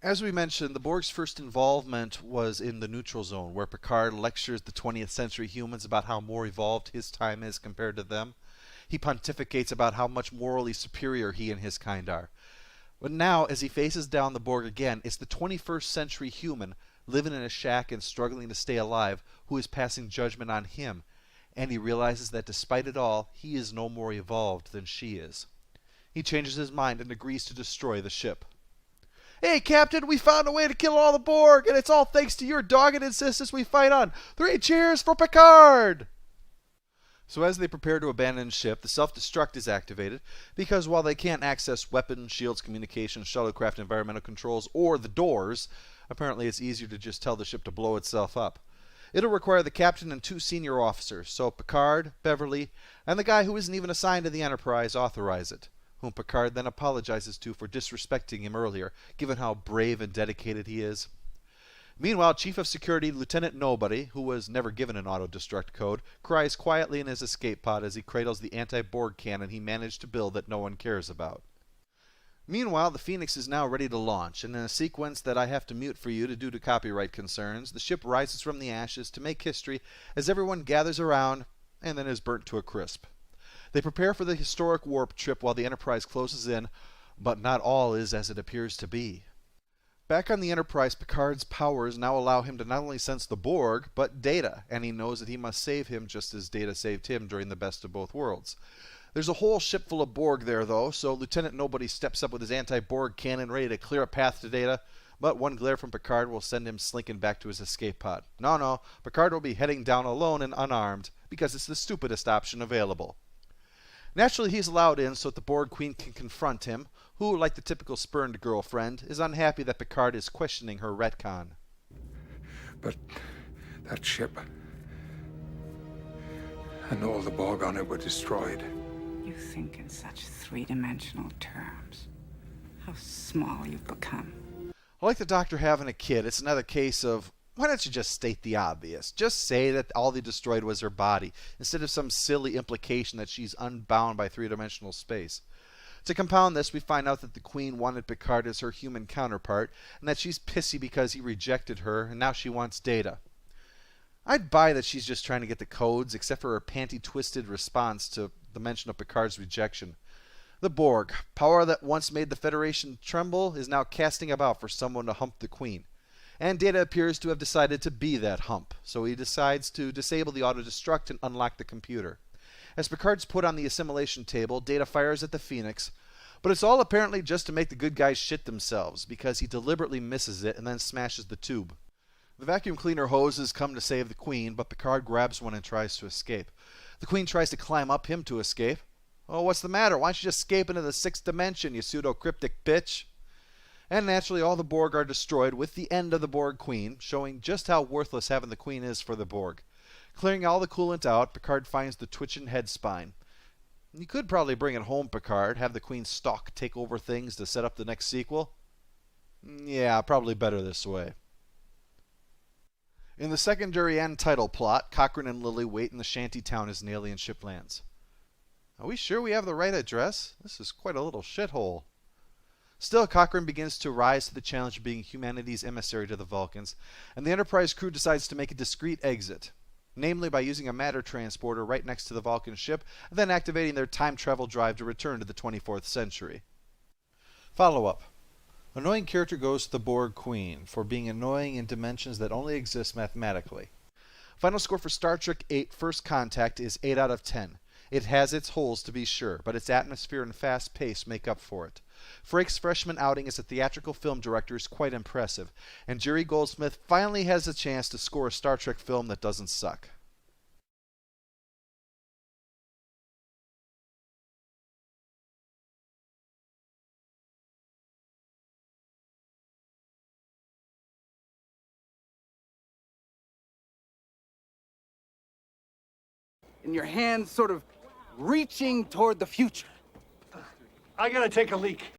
As we mentioned, the Borg's first involvement was in the neutral zone, where Picard lectures the 20th century humans about how more evolved his time is compared to them. He pontificates about how much morally superior he and his kind are. But now, as he faces down the Borg again, it's the 21st century human living in a shack and struggling to stay alive who is passing judgment on him, and he realizes that despite it all, he is no more evolved than she is. He changes his mind and agrees to destroy the ship. "Hey, Captain, we found a way to kill all the Borg, and it's all thanks to your dogged insistence we fight on. 3 cheers for Picard!" So as they prepare to abandon ship, the self-destruct is activated, because while they can't access weapons, shields, communications, shuttlecraft, environmental controls, or the doors, apparently it's easier to just tell the ship to blow itself up. It'll require the captain and 2 senior officers, so Picard, Beverly, and the guy who isn't even assigned to the Enterprise authorize it, whom Picard then apologizes to for disrespecting him earlier, given how brave and dedicated he is. Meanwhile, Chief of Security Lieutenant Nobody, who was never given an auto-destruct code, cries quietly in his escape pod as he cradles the anti-Borg cannon he managed to build that no one cares about. Meanwhile, the Phoenix is now ready to launch, and in a sequence that I have to mute for you due to copyright concerns, the ship rises from the ashes to make history as everyone gathers around and then is burnt to a crisp. They prepare for the historic warp trip while the Enterprise closes in, but not all is as it appears to be. Back on the Enterprise, Picard's powers now allow him to not only sense the Borg, but Data, and he knows that he must save him just as Data saved him during the best of both worlds. There's a whole ship full of Borg there, though, so Lieutenant Nobody steps up with his anti-Borg cannon ready to clear a path to Data, but one glare from Picard will send him slinking back to his escape pod. No, Picard will be heading down alone and unarmed, because it's the stupidest option available. Naturally, he's allowed in so that the Borg Queen can confront him, who, like the typical spurned girlfriend, is unhappy that Picard is questioning her retcon. But that ship and all the Borg on it were destroyed. You think in such 3-dimensional terms. How small you've become. Like the Doctor having a kid, it's another case of, why don't you just state the obvious? Just say that all they destroyed was her body, instead of some silly implication that she's unbound by 3-dimensional space. To compound this, we find out that the Queen wanted Picard as her human counterpart, and that she's pissy because he rejected her, and now she wants Data. I'd buy that she's just trying to get the codes, except for her panty-twisted response to the mention of Picard's rejection. The Borg, power that once made the Federation tremble, is now casting about for someone to hump the Queen. And Data appears to have decided to be that hump, so he decides to disable the auto-destruct and unlock the computer. As Picard's put on the assimilation table, Data fires at the Phoenix, but it's all apparently just to make the good guys shit themselves, because he deliberately misses it and then smashes the tube. The vacuum cleaner hoses come to save the Queen, but Picard grabs one and tries to escape. The Queen tries to climb up him to escape. "Oh, what's the matter? Why don't you just escape into the 6th dimension, you pseudo-cryptic bitch?" And naturally, all the Borg are destroyed with the end of the Borg Queen, showing just how worthless having the Queen is for the Borg. Clearing all the coolant out, Picard finds the twitching head spine. You could probably bring it home, Picard, have the Queen's stalk take over things to set up the next sequel. Yeah, probably better this way. In the secondary end title plot, Cochrane and Lily wait in the shanty town as an alien ship lands. Are we sure we have the right address? This is quite a little shithole. Still, Cochrane begins to rise to the challenge of being humanity's emissary to the Vulcans, and the Enterprise crew decides to make a discreet exit. Namely by using a matter transporter right next to the Vulcan ship, and then activating their time travel drive to return to the 24th century. Follow-up. Annoying character goes to the Borg Queen for being annoying in dimensions that only exist mathematically. Final score for Star Trek VIII First Contact is 8 out of 10. It has its holes to be sure, but its atmosphere and fast pace make up for it. Frakes' freshman outing as a theatrical film director is quite impressive, and Jerry Goldsmith finally has a chance to score a Star Trek film that doesn't suck. And your hands sort of reaching toward the future. I gotta take a leak.